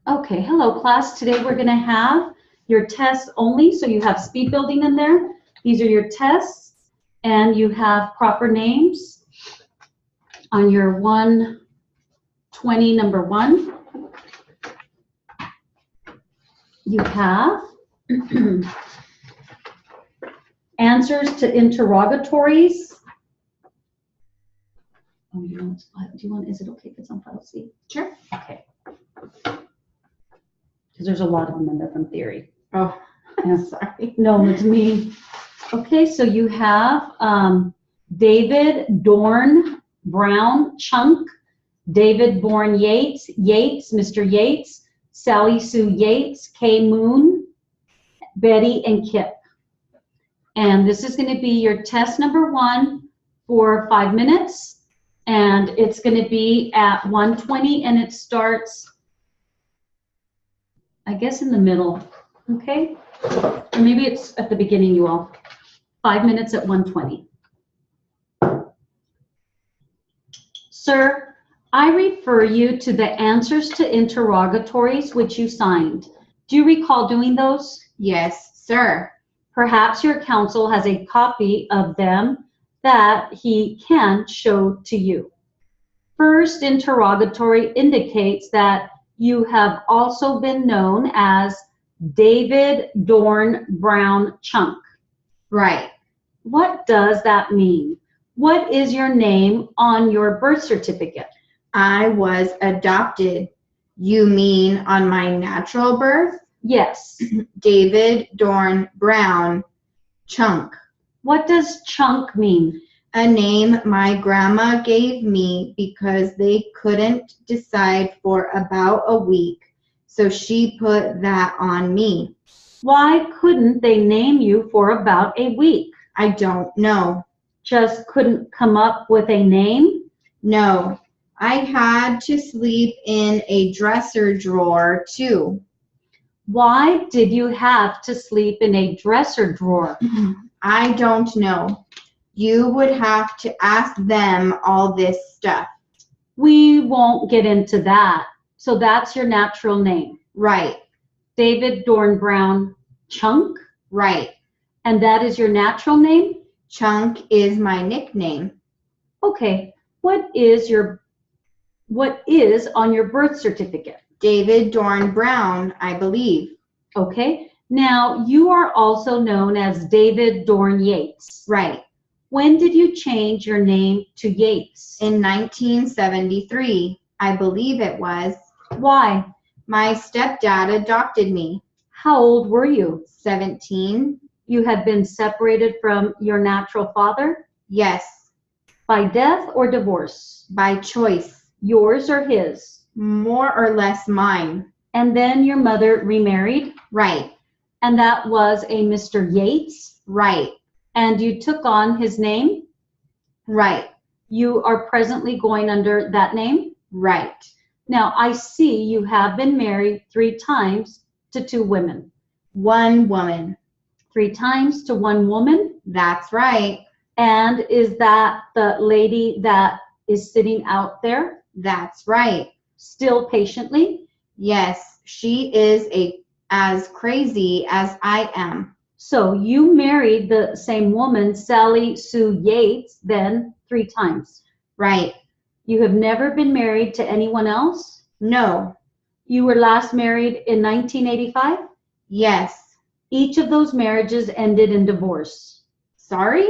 Okay, hello class. Today we're going to have your tests only. So you have speed building in there. These are your tests, and you have proper names on your 120 number 1. You have answers to interrogatories. Oh, you know what's file? Do you want? Is it okay if it's on file C? Sure. Okay. Because there's a lot of them in there from theory. Oh, Yeah. sorry. No, it's me. Okay, so you have David Dorn Brown Chunk, David Bourne Yates, Mr. Yates, Sally Sue Yates, Kay Moon, Betty, and Kip. And this is going to be your test number 1 for 5 minutes. And it's going to be at 1:20, and it starts, I guess, in the middle. Okay? Or maybe it's at the beginning, you all. 5 minutes at 1:20. Sir, I refer you to the answers to interrogatories which you signed. Do you recall doing those? Yes, sir. Perhaps your counsel has a copy of them that he can show to you. First interrogatory indicates that you have also been known as David Dorn Brown Chunk. Right. What does that mean? What is your name on your birth certificate? I was adopted. You mean on my natural birth? Yes. David Dorn Brown Chunk. What does chunk mean? A name my grandma gave me because they couldn't decide for about a week, so she put that on me. Why couldn't they name you for about a week? I don't know. Just couldn't come up with a name? No, I had to sleep in a dresser drawer too. Why did you have to sleep in a dresser drawer? I don't know. You would have to ask them all this stuff. We won't get into that. So that's your natural name. Right. David Dorn Brown Chunk? Right. And that is your natural name? Chunk is my nickname. Okay. What is on your birth certificate? David Dorn Brown, I believe. Okay. Now, you are also known as David Dorn Yates. Right. When did you change your name to Yates? In 1973, I believe it was. Why? My stepdad adopted me. How old were you? 17. You had been separated from your natural father? Yes. By death or divorce? By choice. Yours or his? More or less mine. And then your mother remarried? Right. And that was a Mr. Yates? Right. And you took on his name? Right. You are presently going under that name? Right. Now, I see you have been married 3 times to 2 women. 1 woman. 3 times to 1 woman? That's right. And is that the lady that is sitting out there? That's right. Still patiently? Yes, she is as crazy as I am. So you married the same woman, Sally Sue Yates, then 3 times. Right. You have never been married to anyone else? No. You were last married in 1985? Yes. Each of those marriages ended in divorce. Sorry?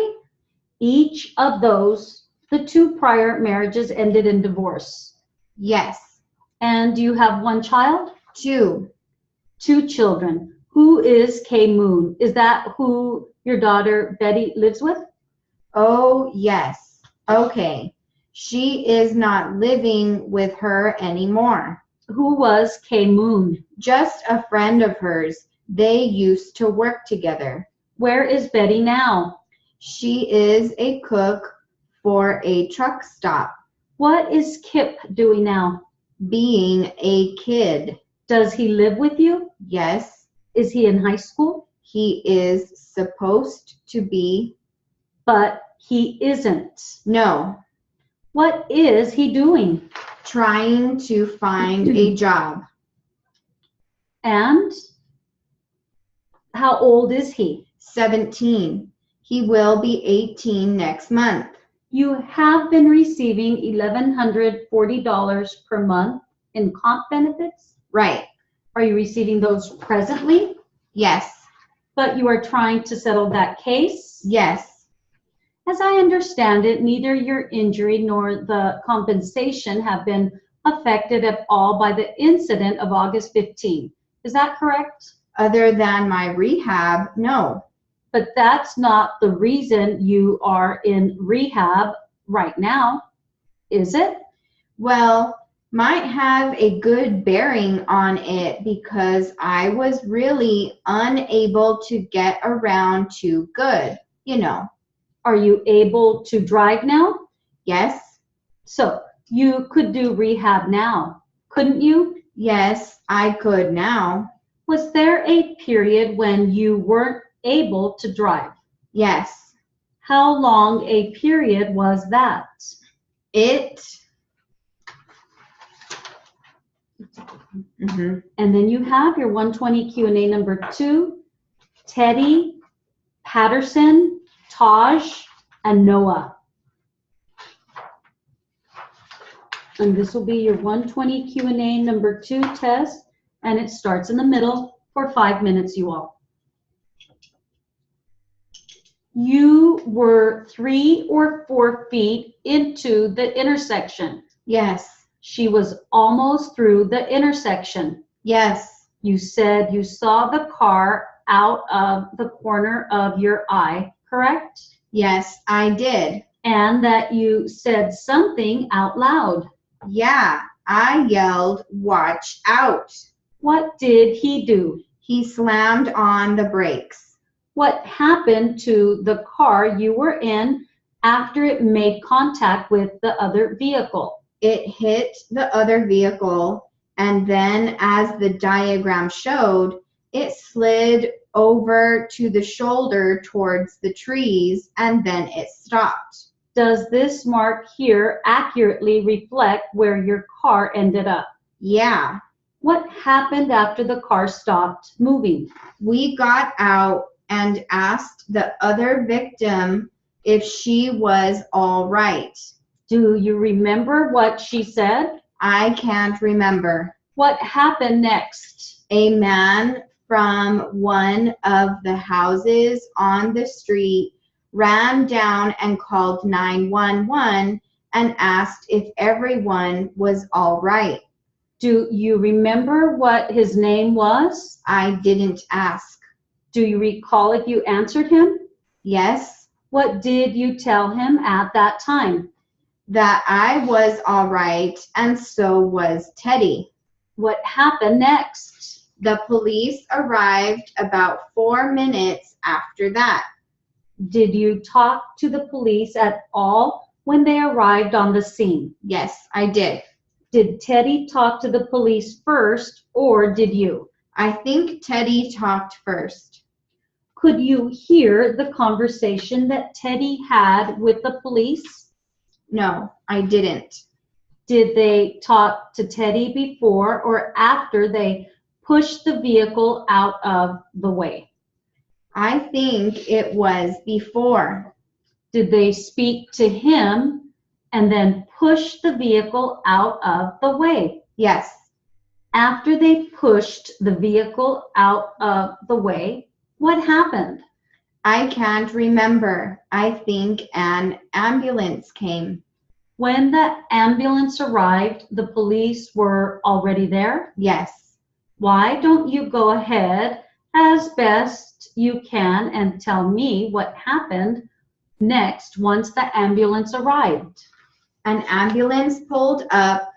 Each of those, the 2 prior marriages ended in divorce. Yes. And you have 1 child? 2. 2 children. Who is Kay Moon? Is that who your daughter Betty lives with? Oh, yes. Okay. She is not living with her anymore. Who was Kay Moon? Just a friend of hers. They used to work together. Where is Betty now? She is a cook for a truck stop. What is Kip doing now? Being a kid. Does he live with you? Yes. Is he in high school? He is supposed to be. But he isn't. No. What is he doing? Trying to find a job. And how old is he? 17. He will be 18 next month. You have been receiving $1,140 per month in comp benefits. Right. Are you receiving those presently? Yes. But you are trying to settle that case? Yes. As I understand it, neither your injury nor the compensation have been affected at all by the incident of August 15. Is that correct? Other than my rehab, no. But that's not the reason you are in rehab right now, is it? Well, might have a good bearing on it because I was really unable to get around too good, you know. Are you able to drive now? Yes. So you could do rehab now, couldn't you? Yes, I could now. Was there a period when you weren't able to drive? Yes. How long a period was that? And then you have your 120 Q&A number 2, Teddy, Patterson, Taj, and Noah. And this will be your 120 Q&A number 2 test, and it starts in the middle for 5 minutes, you all. You were 3 or 4 feet into the intersection. Yes. She was almost through the intersection. Yes. You said you saw the car out of the corner of your eye, correct? Yes, I did. And that you said something out loud. Yeah, I yelled, "Watch out." What did he do? He slammed on the brakes. What happened to the car you were in after it made contact with the other vehicle? It hit the other vehicle, and then as the diagram showed, it slid over to the shoulder towards the trees, and then it stopped. Does this mark here accurately reflect where your car ended up? Yeah. What happened after the car stopped moving? We got out and asked the other victim if she was all right. Do you remember what she said? I can't remember. What happened next? A man from one of the houses on the street ran down and called 911 and asked if everyone was all right. Do you remember what his name was? I didn't ask. Do you recall if you answered him? Yes. What did you tell him at that time? That I was all right, and so was Teddy. What happened next? The police arrived about 4 minutes after that. Did you talk to the police at all when they arrived on the scene? Yes, I did. Did Teddy talk to the police first, or did you? I think Teddy talked first. Could you hear the conversation that Teddy had with the police? No, I didn't. Did they talk to Teddy before or after they pushed the vehicle out of the way? I think it was before. Did they speak to him and then push the vehicle out of the way? Yes. After they pushed the vehicle out of the way, what happened? I can't remember. I think an ambulance came. When the ambulance arrived, the police were already there? Yes. Why don't you go ahead as best you can and tell me what happened next once the ambulance arrived? An ambulance pulled up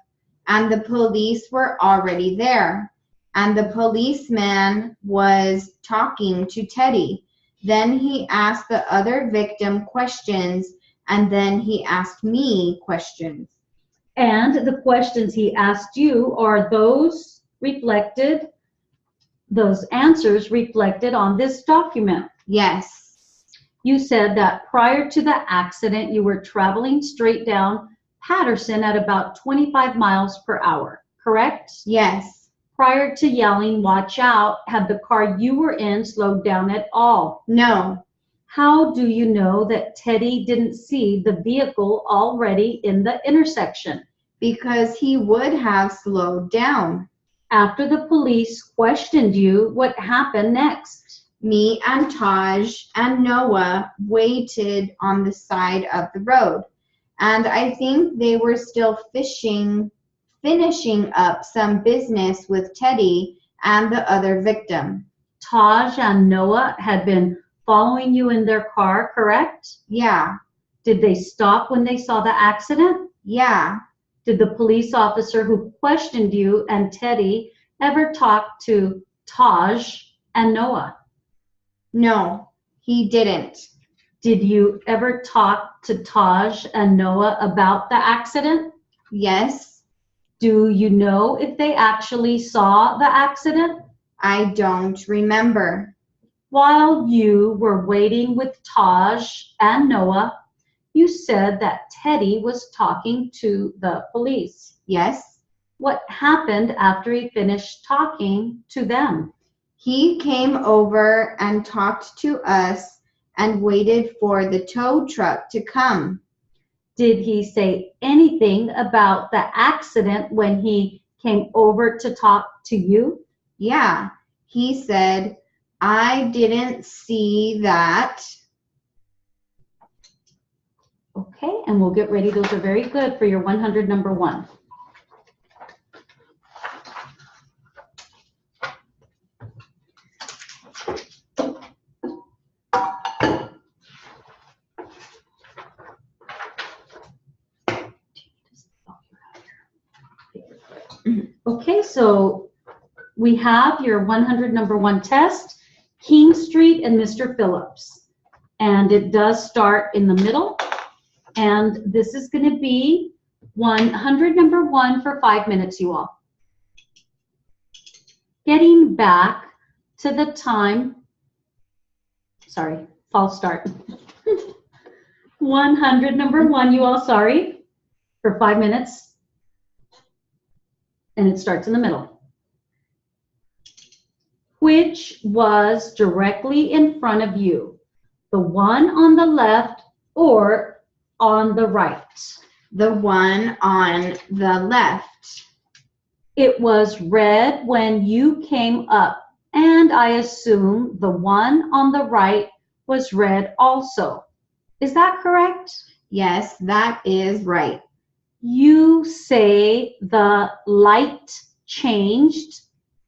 and the police were already there. And the policeman was talking to Teddy. Then he asked the other victim questions, and then he asked me questions. And the questions he asked you, are those answers reflected on this document? Yes. You said that prior to the accident, you were traveling straight down Patterson at about 25 miles per hour, correct? Yes. Prior to yelling, "Watch out," had the car you were in slowed down at all? No, How do you know that Teddy didn't see the vehicle already in the intersection? because he would have slowed down. After the police questioned you, what happened next? Me and Taj and Noah waited on the side of the road, and I think they were still finishing up some business with Teddy and the other victim. Taj and Noah had been following you in their car, correct? Yeah, Did they stop when they saw the accident? yeah, Did the police officer who questioned you and Teddy ever talk to Taj and Noah? no, he didn't. Did you ever talk to Taj and Noah about the accident? Yes, Do you know if they actually saw the accident? I don't remember. While you were waiting with Taj and Noah, you said that Teddy was talking to the police. Yes, What happened after he finished talking to them? he came over and talked to us and waited for the tow truck to come. Did he say anything about the accident when he came over to talk to you? Yeah, he said, I didn't see that. Okay, and we'll get ready. Those are very good for your 100 number one. Okay, so we have your 100 number one test, King Street and Mr. Phillips. And it does start in the middle. And this is going to be 100 number one for 5 minutes, you all. Getting back to the time, sorry, false start. 100 number one, you all, sorry, for 5 minutes. And it starts in the middle. Which was directly in front of you? The one on the left or on the right? The one on the left. It was red when you came up, and I assume the one on the right was red also. Is that correct? Yes, that is right. You say the light changed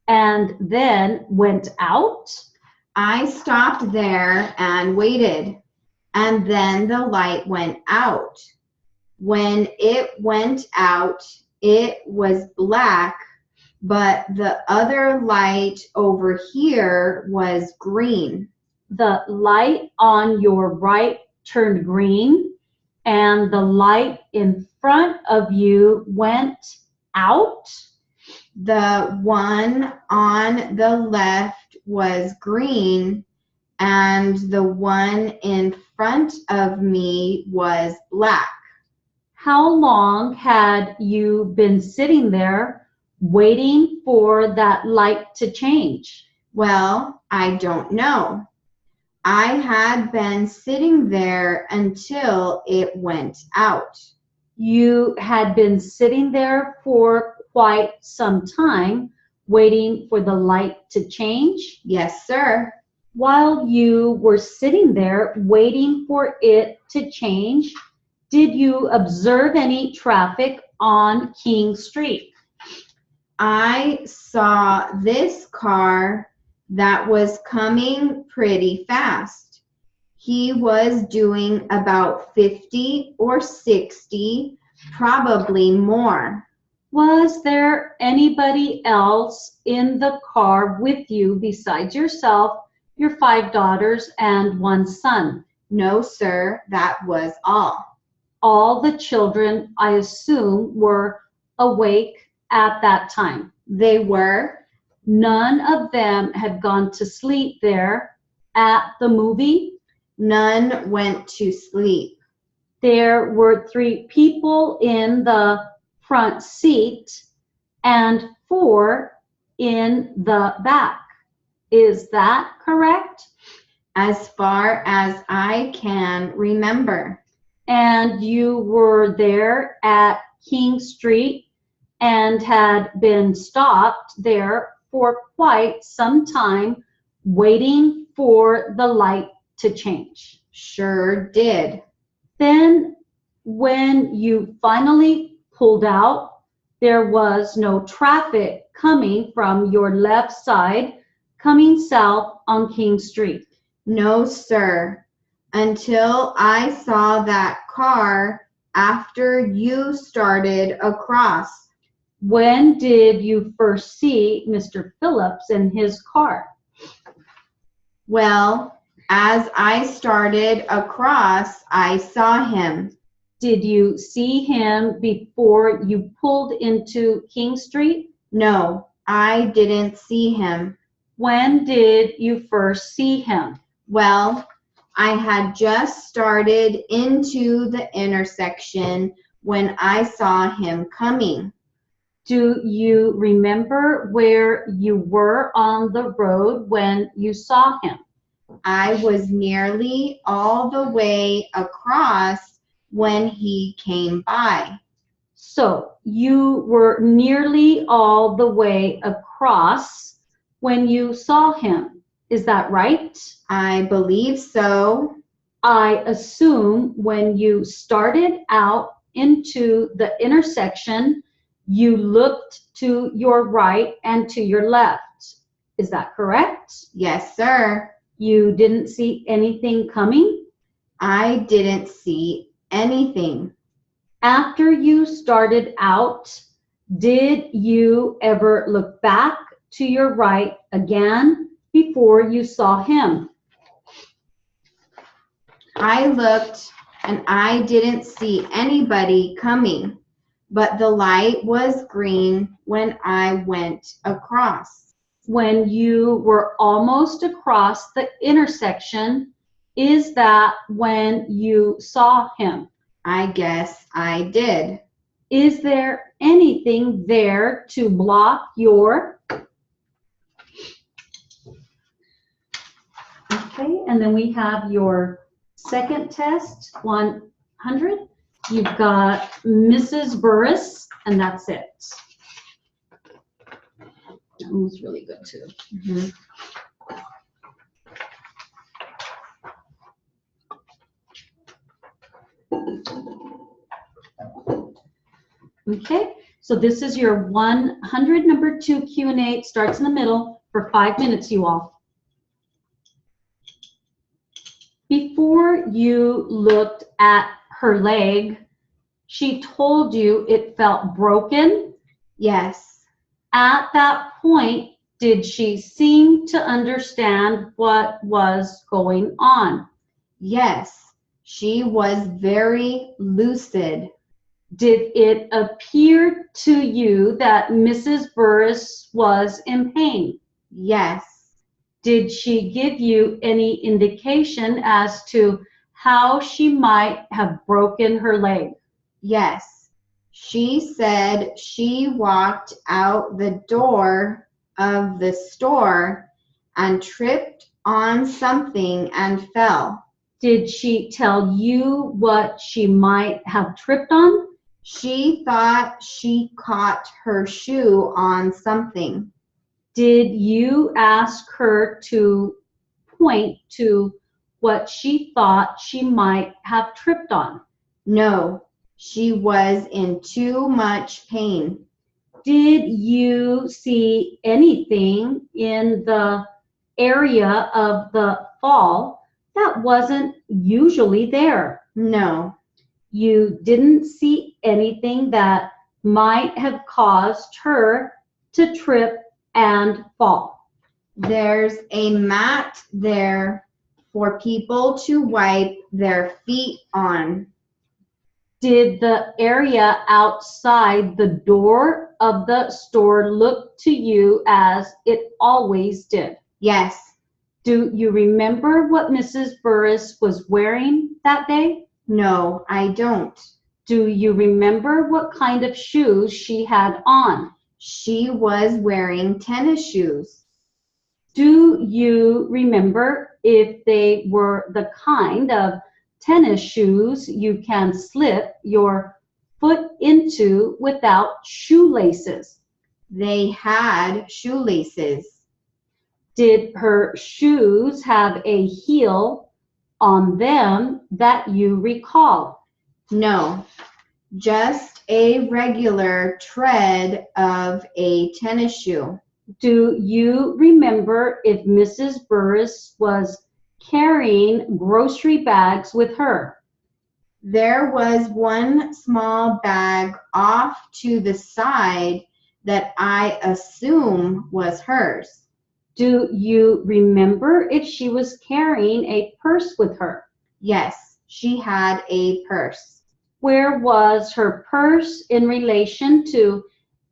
and then went out? I stopped there and waited, and then the light went out. When it went out, it was black, but the other light over here was green. The light on your right turned green, and the light in front of you went out? The one on the left was green, and the one in front of me was black. How long had you been sitting there waiting for that light to change? Well, I don't know. I had been sitting there until it went out. You had been sitting there for quite some time waiting for the light to change? Yes, sir. While you were sitting there waiting for it to change, did you observe any traffic on King Street? I saw this car that was coming pretty fast. He was doing about 50 or 60, probably more. Was there anybody else in the car with you besides yourself, your 5 daughters, and 1 son? No, sir, that was all. All the children, I assume, were awake at that time. They were. None of them had gone to sleep there at the movie. None went to sleep. There were 3 people in the front seat and 4 in the back. Is that correct? As far as I can remember. And you were there at King Street and had been stopped there for quite some time waiting for the light to change. Sure did. Then when you finally pulled out, there was no traffic coming from your left side coming south on King Street. No, sir. Until I saw that car after you started across. When did you first see Mr. Phillips in his car? Well, as I started across, I saw him. Did you see him before you pulled into King Street? No, I didn't see him. When did you first see him? Well, I had just started into the intersection when I saw him coming. Do you remember where you were on the road when you saw him? I was nearly all the way across when he came by. So you were nearly all the way across when you saw him. Is that right? I believe so. I assume when you started out into the intersection, you looked to your right and to your left. Is that correct? Yes, sir. You didn't see anything coming? I didn't see anything. After you started out, did you ever look back to your right again before you saw him? I looked and I didn't see anybody coming, but the light was green when I went across. When you were almost across the intersection, is that when you saw him? I guess I did. Is there anything there to block your... Okay, and then we have your second test, 100. You've got Mrs. Burris, and that's it. That one was really good too. Mhm. Okay, so this is your 100 number 2 Q&A. It starts in the middle for 5 minutes, you all. Before you looked at her leg, she told you it felt broken. Yes. At that point, did she seem to understand what was going on? Yes. She was very lucid. Did it appear to you that Mrs. Burris was in pain? Yes. Did she give you any indication as to how she might have broken her leg? Yes. She said she walked out the door of the store and tripped on something and fell. Did she tell you what she might have tripped on? She thought she caught her shoe on something. Did you ask her to point to what she thought she might have tripped on? No, she was in too much pain. Did you see anything in the area of the fall that wasn't usually there? No. You didn't see anything that might have caused her to trip and fall. There's a mat there for people to wipe their feet on. Did the area outside the door of the store look to you as it always did? Yes. Do you remember what Mrs. Burris was wearing that day? No, I don't. Do you remember what kind of shoes she had on? She was wearing tennis shoes. Do you remember if they were the kind of tennis shoes you can slip your foot into without shoelaces? They had shoelaces. Did her shoes have a heel on them that you recall? No, just a regular tread of a tennis shoe. Do you remember if Mrs. Burris was carrying grocery bags with her? There was one small bag off to the side that I assume was hers. Do you remember if she was carrying a purse with her? Yes, she had a purse. Where was her purse in relation to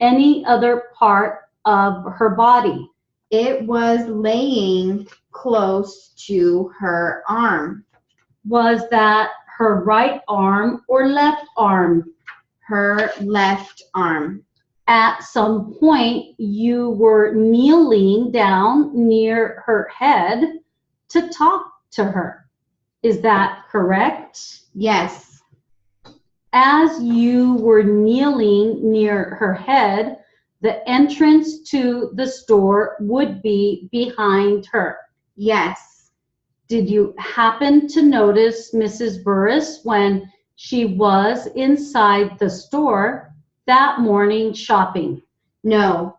any other part of her body? It was laying close to her arm. Was that her right arm or left arm? Her left arm. At some point, you were kneeling down near her head to talk to her. Is that correct? Yes. As you were kneeling near her head, the entrance to the store would be behind her. Yes. Did you happen to notice Mrs. Burris when she was inside the store that morning shopping? No,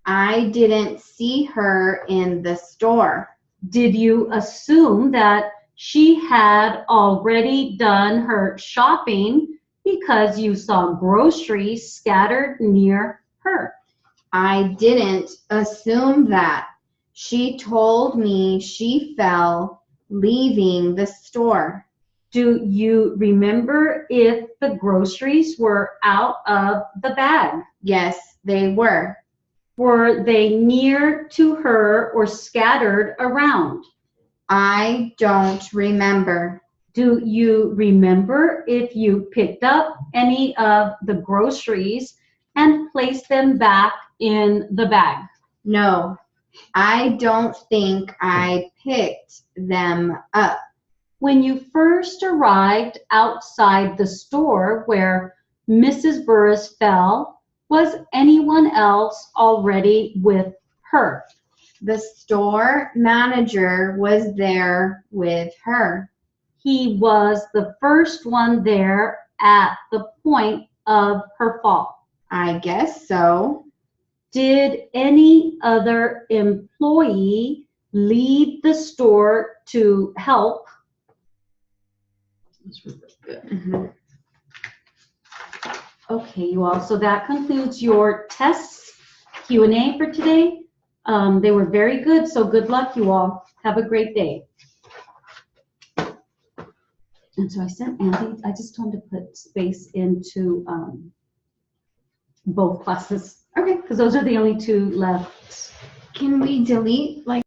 I didn't see her in the store. Did you assume that she had already done her shopping because you saw groceries scattered near her? I didn't assume that. She told me she fell leaving the store. Do you remember if the groceries were out of the bag? Yes, they were. Were they near to her or scattered around? I don't remember. Do you remember if you picked up any of the groceries and placed them back in the bag? No, I don't think I picked them up. When you first arrived outside the store where Mrs. Burris fell, was anyone else already with her? The store manager was there with her. He was the first one there at the point of her fall. I guess so. Did any other employee leave the store to help? That's really good. Mhm. Okay, you all, so that concludes your tests, Q&A for today. They were very good, so good luck, you all. Have a great day. And so I sent Andy, I just told him to put space into both classes, Okay. because those are the only two left. Can we delete like